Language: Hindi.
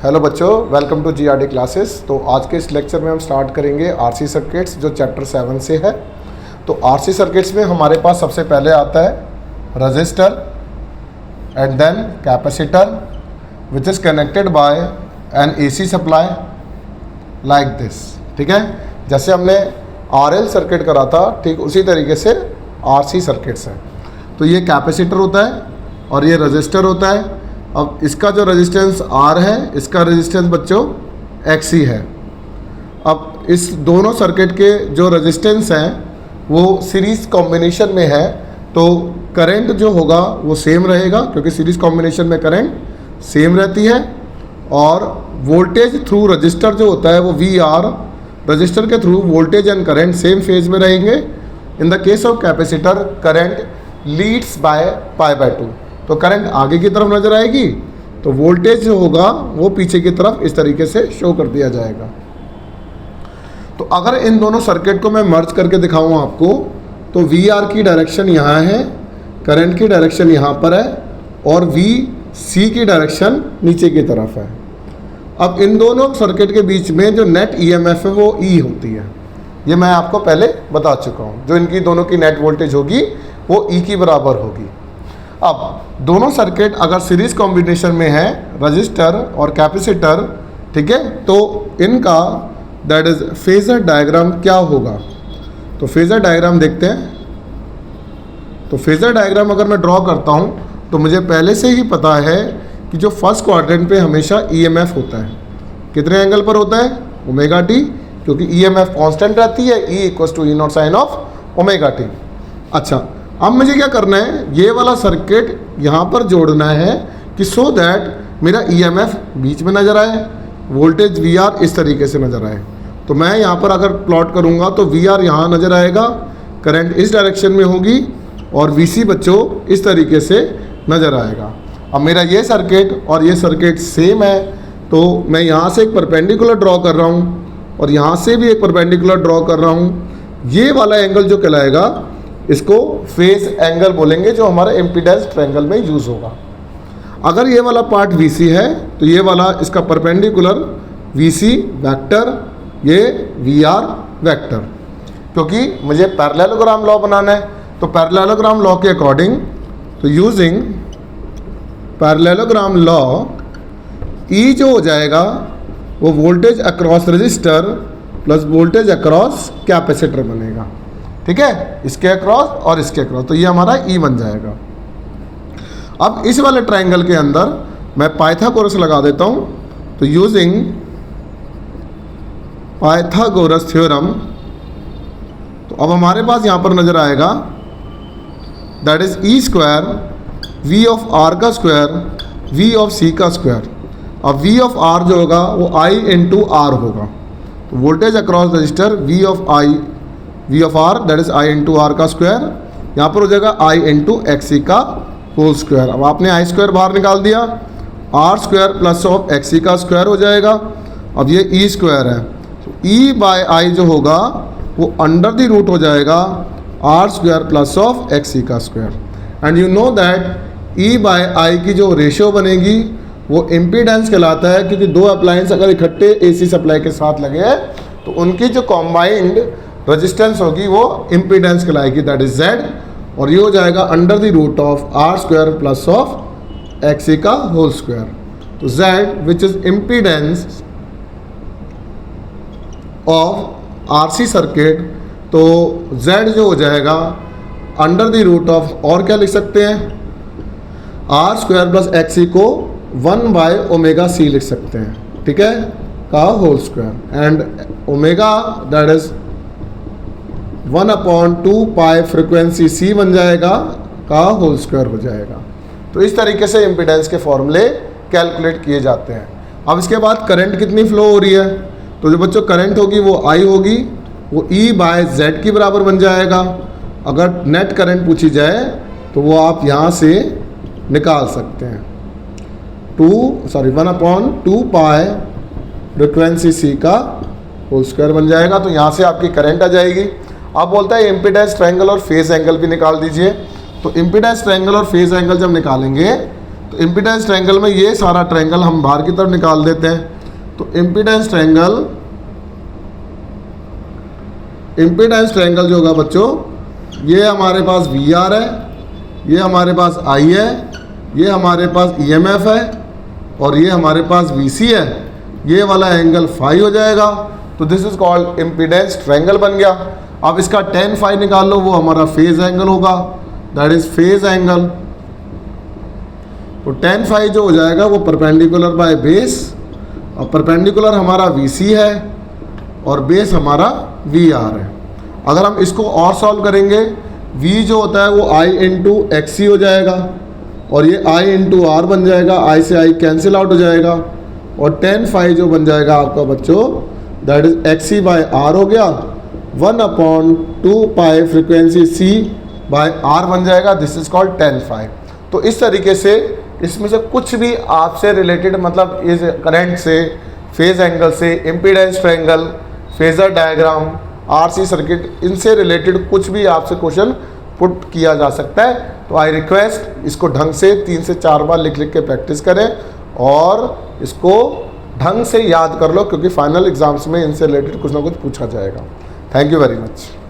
हेलो बच्चों, वेलकम टू जीआरडी क्लासेस। तो आज के इस लेक्चर में हम स्टार्ट करेंगे आरसी सर्किट्स, जो चैप्टर 7 से है। तो आरसी सर्किट्स में हमारे पास सबसे पहले आता है resistor and then capacitor which is connected by an AC supply like this. ठीक है, जैसे हमने आरएल सर्किट करा था, ठीक उसी तरीके से आरसी सर्किट्स हैं। तो ये कैपेसिटर होता है और ये रजिस्टर होता है। अब इसका जो रेजिस्टेंस R है, इसका रेजिस्टेंस बच्चों XC है। अब इस दोनों सर्किट के जो रेजिस्टेंस हैं वो सीरीज़ कॉम्बिनेशन में है, तो करंट जो होगा वो सेम रहेगा, क्योंकि सीरीज़ कॉम्बिनेशन में करंट सेम रहती है। और वोल्टेज थ्रू रजिस्टर जो होता है वो VR, रजिस्टर के through voltage and current same phase में रहेंगे। In the case of capacitor current leads by π/2, तो करंट आगे की तरफ नज़र आएगी, तो वोल्टेज जो होगा वो पीछे की तरफ इस तरीके से शो कर दिया जाएगा। तो अगर इन दोनों सर्किट को मैं मर्ज करके दिखाऊं आपको, तो VR की डायरेक्शन यहाँ है, करंट की डायरेक्शन यहाँ पर है, और VC की डायरेक्शन नीचे की तरफ है। अब इन दोनों सर्किट के बीच में जो नेट EMF है वो E होती है। ये मैं आपको पहले बता चुका हूँ। जो इनकी दोनों की नेट वोल्टेज होगी वो E की बराबर होगी। अब दोनों सर्किट अगर सीरीज कॉम्बिनेशन में है, रजिस्टर और कैपेसिटर, ठीक है, तो इनका दैट इज फेजर डायग्राम क्या होगा। तो फेजर डायग्राम देखते हैं। तो फेजर डायग्राम अगर मैं ड्रॉ करता हूं, तो मुझे पहले से ही पता है कि जो फर्स्ट क्वाड्रेंट पे हमेशा EMF होता है। कितने एंगल पर होता है? ओमेगा टी, क्योंकि EMF कांस्टेंट रहती है, E = E0 sine of omega T. अच्छा, अब मुझे क्या करना है, ये वाला सर्किट यहाँ पर जोड़ना है कि सो दैट मेरा EMF बीच में नज़र आए, वोल्टेज VR इस तरीके से नज़र आए। तो मैं यहाँ पर अगर प्लॉट करूँगा तो VR यहाँ नज़र आएगा, करंट इस डायरेक्शन में होगी, और VC बच्चों इस तरीके से नज़र आएगा। अब मेरा ये सर्किट और ये सर्किट सेम है, तो मैं यहाँ से एक परपेंडिकुलर ड्रॉ कर रहा हूँ और यहाँ से भी एक परपेंडिकुलर ड्रॉ कर रहा हूँ। ये वाला एंगल जो कहलाएगा, इसको फेज एंगल बोलेंगे, जो हमारा इम्पीडेंस ट्रायंगल में यूज़ होगा। अगर ये वाला पार्ट VC है, तो ये वाला इसका परपेंडिकुलर VC वेक्टर, ये VR वेक्टर, क्योंकि मुझे पैरेललोग्राम लॉ बनाना है। तो पैरेललोग्राम लॉ के अकॉर्डिंग, तो यूजिंग पैरेललोग्राम लॉ, E जो हो जाएगा वो voltage across register plus voltage across capacitor बनेगा। ठीक है, इसके अक्रॉस और इसके अक्रॉस, तो ये हमारा E बन जाएगा। अब इस वाले ट्रायंगल के अंदर मैं पाइथागोरस लगा देता हूं। तो यूजिंग पाइथागोरस थ्योरम, तो अब हमारे पास यहां पर नजर आएगा that is E² V of R का स्क्वायर V ऑफ C का स्क्वायर। अब V ऑफ R जो होगा वो I × R होगा। तो voltage across register V of R that is I × R का स्क्वायर, यहाँ पर हो जाएगा I × XC का होल स्क्वायर। अब आपने I² बाहर निकाल दिया, R² प्लस ऑफ XC का स्क्वायर हो जाएगा। अब ये E² है, तो E/I जो होगा वो अंडर द रूट हो जाएगा R² प्लस ऑफ XC का square. And you know that E/I की जो रेशियो बनेगी वो इम्पीडेंस कहलाता है, क्योंकि दो अप्लायंस अगर इकट्ठे AC सप्लाई के साथ लगे हैं तो उनकी जो कॉम्बाइंड रेजिस्टेंस होगी वो इम्पीडेंस कहलाएगी, दैट इज Z, और ये हो जाएगा under the root of R² plus of XC का होल स्क्वायर। तो Z which is impedance of RC circuit, तो Z जो हो जाएगा अंडर द रूट ऑफ, और क्या लिख सकते हैं, R² प्लस XC को 1/ωc लिख सकते हैं, ठीक है, का whole square. And omega that is 1/2π frequency C बन जाएगा, का होल स्क्वायर हो जाएगा। तो इस तरीके से इम्पीडेंस के फॉर्मूले कैलकुलेट किए जाते हैं। अब इसके बाद करंट कितनी फ्लो हो रही है, तो जो बच्चों करंट होगी वो I होगी, वो E/Z के बराबर बन जाएगा। अगर नेट करंट पूछी जाए तो वो आप यहाँ से निकाल सकते हैं, 1/2π फ्रिक्वेंसी C का होल स्क्वायर बन जाएगा। तो यहाँ से आपकी करंट आ जाएगी। अब बोलता है इम्पीडेंस ट्रायंगल और फेज एंगल भी निकाल दीजिए। तो इम्पीडेंस ट्रायंगल और फेज एंगल जब निकालेंगे तो इम्पीडेंस ट्रायंगल में ये सारा ट्रायंगल हम बाहर की तरफ निकाल देते हैं। तो इम्पीडेंस ट्रायंगल जो होगा बच्चों, ये हमारे पास वी आर है, ये हमारे पास आई है, ये हमारे पास ई एम एफ है और ये हमारे पास वी सी है। ये वाला एंगल फाई हो जाएगा। तो this is called impedance triangle बन गया। अब इसका tan फाई निकाल लो, वो हमारा फेज एंगल होगा, दैट इज फेज एंगल। तो tan फाई जो हो जाएगा वो परपेंडिकुलर बाय बेस, और परपेंडिकुलर हमारा VC है और बेस हमारा VR है। अगर हम इसको और सॉल्व करेंगे, V जो होता है वो I इंटू XC हो जाएगा और ये I इंटू R बन जाएगा, I से I कैंसिल आउट हो जाएगा और tan फाई जो बन जाएगा आपका बच्चों, that is XC by R हो गया, 1/2 pi frequency C by R बन जाएगा। This is called tan phi. तो इस तरीके से इसमें से कुछ भी आपसे रिलेटेड, मतलब इस करंट से, फेज एंगल से, impedance triangle, phasor diagram, RC circuit, इनसे रिलेटेड कुछ भी आपसे क्वेश्चन पुट किया जा सकता है। तो आई रिक्वेस्ट इसको ढंग से 3 से 4 बार लिख लिख के प्रैक्टिस करें और इसको ढंग से याद कर लो, क्योंकि फाइनल एग्जाम्स में इनसे रिलेटेड कुछ ना कुछ पूछा जाएगा। Thank you very much.